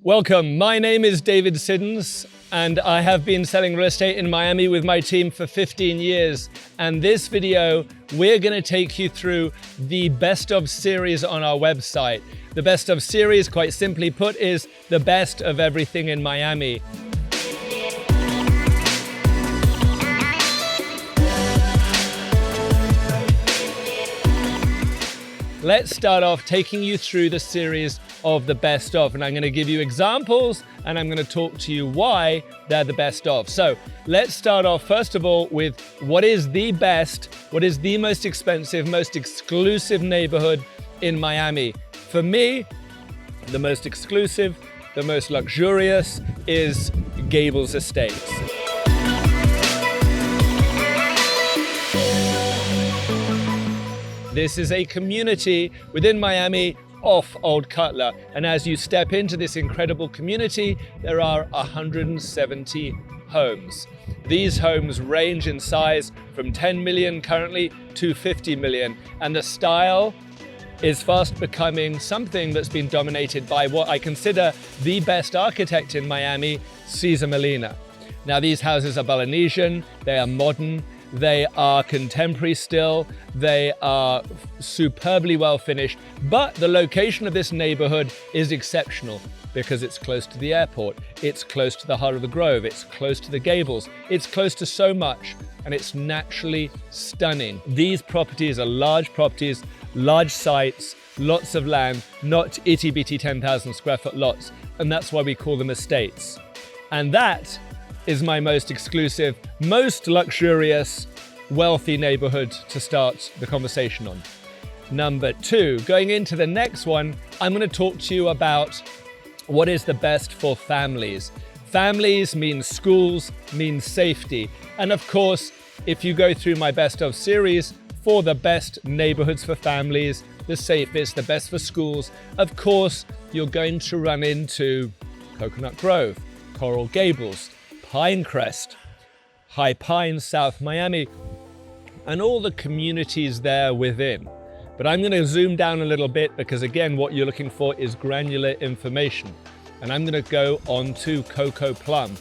Welcome, my name is David Siddons and I have been selling real estate in Miami with my team for 15 years. And this video, we're gonna take you through the best of series on our website. The best of series, quite simply put, is the best of everything in Miami. Let's start off taking you through the series of the best of, and I'm going to give you examples and I'm going to talk to you why they're the best of. So let's start off first of all with what is the best, what is the most expensive, most exclusive neighborhood in Miami. For me, the most exclusive, the most luxurious is Gables Estates. This is a community within Miami off Old Cutler. And as you step into this incredible community, there are 170 homes. These homes range in size from 10 million currently to 50 million. And the style is fast becoming something that's been dominated by what I consider the best architect in Miami, Cesar Molina. Now these houses are Balinesian, they are modern, they are contemporary still, they are superbly well finished, but the location of this neighborhood is exceptional because it's close to the airport, it's close to the heart of the Grove, it's close to the Gables, it's close to so much, and it's naturally stunning. These properties are large properties, large sites, lots of land, not itty-bitty 10,000 square foot lots, and that's why we call them estates. And that is my most exclusive, most luxurious, wealthy neighborhood to start the conversation on. Number two, going into the next one, I'm going to talk to you about what is the best for families. Families means schools, means safety. And of course, if you go through my best of series for the best neighborhoods for families, the safest, the best for schools, of course, you're going to run into Coconut Grove, Coral Gables, Pinecrest, High Pines, South Miami, and all the communities there within. But I'm going to zoom down a little bit because again, what you're looking for is granular information. And I'm going to go on to Coco Plum.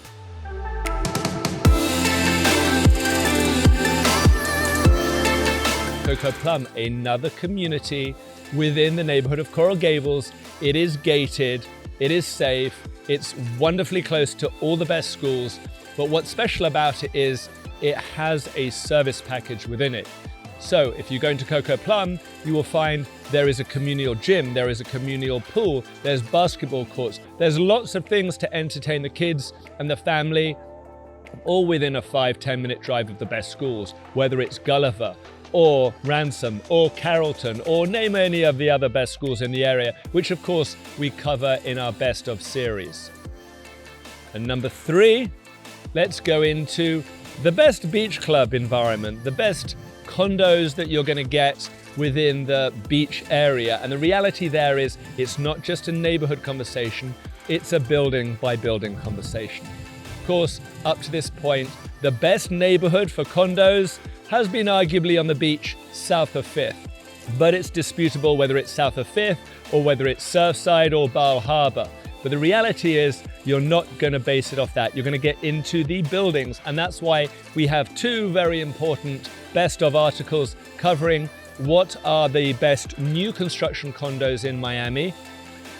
Coco Plum, another community within the neighborhood of Coral Gables. It is gated, it is safe, it's wonderfully close to all the best schools, but what's special about it is it has a service package within it. So if you go into Coco Plum, you will find there is a communal gym, there is a communal pool, there's basketball courts, there's lots of things to entertain the kids and the family, all within a 5-10 minute drive of the best schools, whether it's Gulliver or Ransom or Carrollton or name any of the other best schools in the area, which of course we cover in our best of series. And number three, let's go into the best beach club environment, the best condos that you're going to get within the beach area. And the reality there is it's not just a neighborhood conversation, it's a building by building conversation. Of course, up to this point, the best neighborhood for condos has been arguably on the beach south of 5th, but it's disputable whether it's south of 5th or whether it's Surfside or Bal Harbor. But the reality is you're not going to base it off that. You're going to get into the buildings, and that's why we have two very important best of articles covering what are the best new construction condos in Miami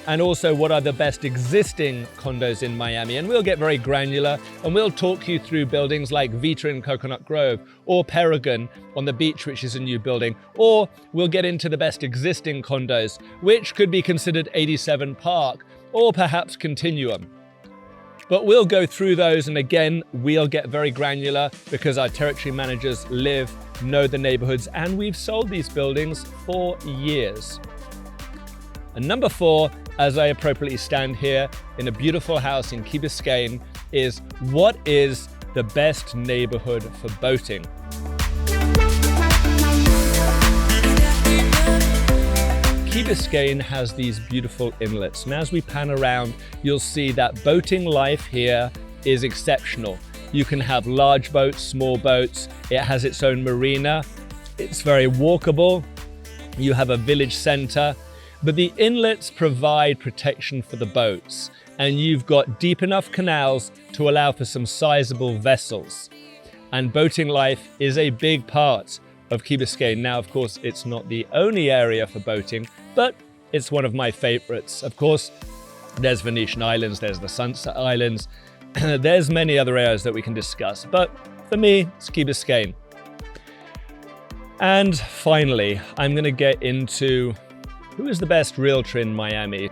and also what are the best existing condos in Miami. And we'll get very granular and we'll talk you through buildings like Vita in Coconut Grove or Peregrine on the beach, which is a new building, or we'll get into the best existing condos, which could be considered 87 Park or perhaps Continuum. But we'll go through those, and again, we'll get very granular because our territory managers live, know the neighborhoods, and we've sold these buildings for years. And number four, as I appropriately stand here in a beautiful house in Key Biscayne, is what is the best neighborhood for boating? Key Biscayne has these beautiful inlets, and as we pan around, you'll see that boating life here is exceptional. You can have large boats, small boats. It has its own marina. It's very walkable. You have a village center. but the inlets provide protection for the boats, and you've got deep enough canals to allow for some sizable vessels. And boating life is a big part of Key Biscayne. Now, of course, it's not the only area for boating, but it's one of my favorites. Of course, there's Venetian Islands, there's the Sunset Islands, there's many other areas that we can discuss, but for me, it's Key Biscayne. And finally, I'm going to get into who is the best realtor in Miami.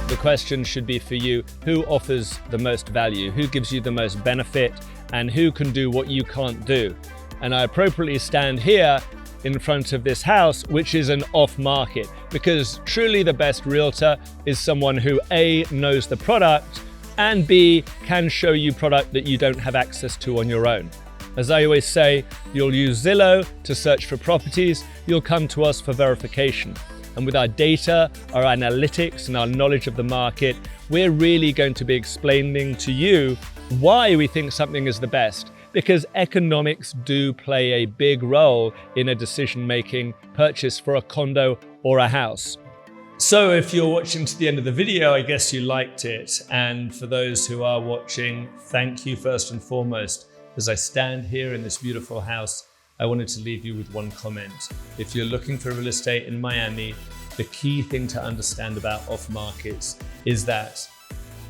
The question should be for you, who offers the most value, who gives you the most benefit, and who can do what you can't do? And I appropriately stand here in front of this house, which is an off-market, because truly the best realtor is someone who A, knows the product, and B, can show you product that you don't have access to on your own. As I always say, you'll use Zillow to search for properties, you'll come to us for verification. And with our data, our analytics, and our knowledge of the market, we're really going to be explaining to you why we think something is the best, because economics do play a big role in a decision-making purchase for a condo or a house. So if you're watching to the end of the video, I guess you liked it. And for those who are watching, thank you first and foremost. As I stand here in this beautiful house, I wanted to leave you with one comment. If you're looking for real estate in Miami, the key thing to understand about off-markets is that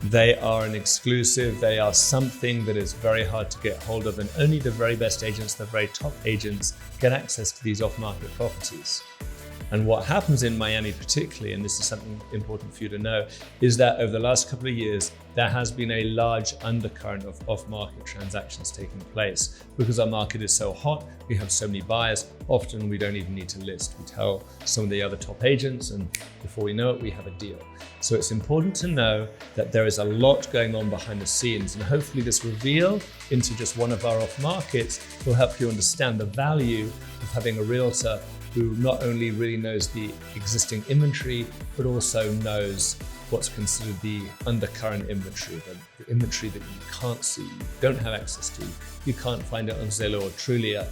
they are an exclusive, they are something that is very hard to get hold of, and only the very best agents, the very top agents, get access to these off-market properties. And what happens in Miami particularly, and this is something important for you to know, is that over the last couple of years, there has been a large undercurrent of off-market transactions taking place. Because our market is so hot, we have so many buyers, often we don't even need to list. We tell some of the other top agents, and before we know it, we have a deal. So it's important to know that there is a lot going on behind the scenes, and hopefully this reveal into just one of our off-markets will help you understand the value of having a realtor who not only really knows the existing inventory, but also knows what's considered the undercurrent inventory, the inventory that you can't see, you don't have access to, you can't find it on Zillow or Trulia.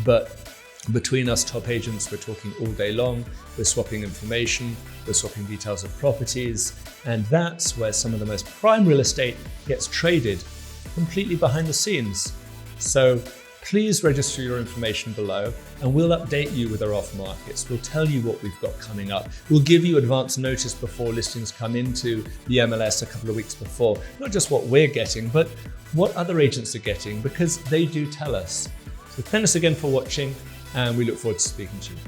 But between us top agents, we're talking all day long, we're swapping information, we're swapping details of properties, and that's where some of the most prime real estate gets traded completely behind the scenes. So please register your information below and we'll update you with our off markets. We'll tell you what we've got coming up. We'll give you advance notice before listings come into the MLS a couple of weeks before. Not just what we're getting, but what other agents are getting, because they do tell us. So thanks again for watching, and we look forward to speaking to you.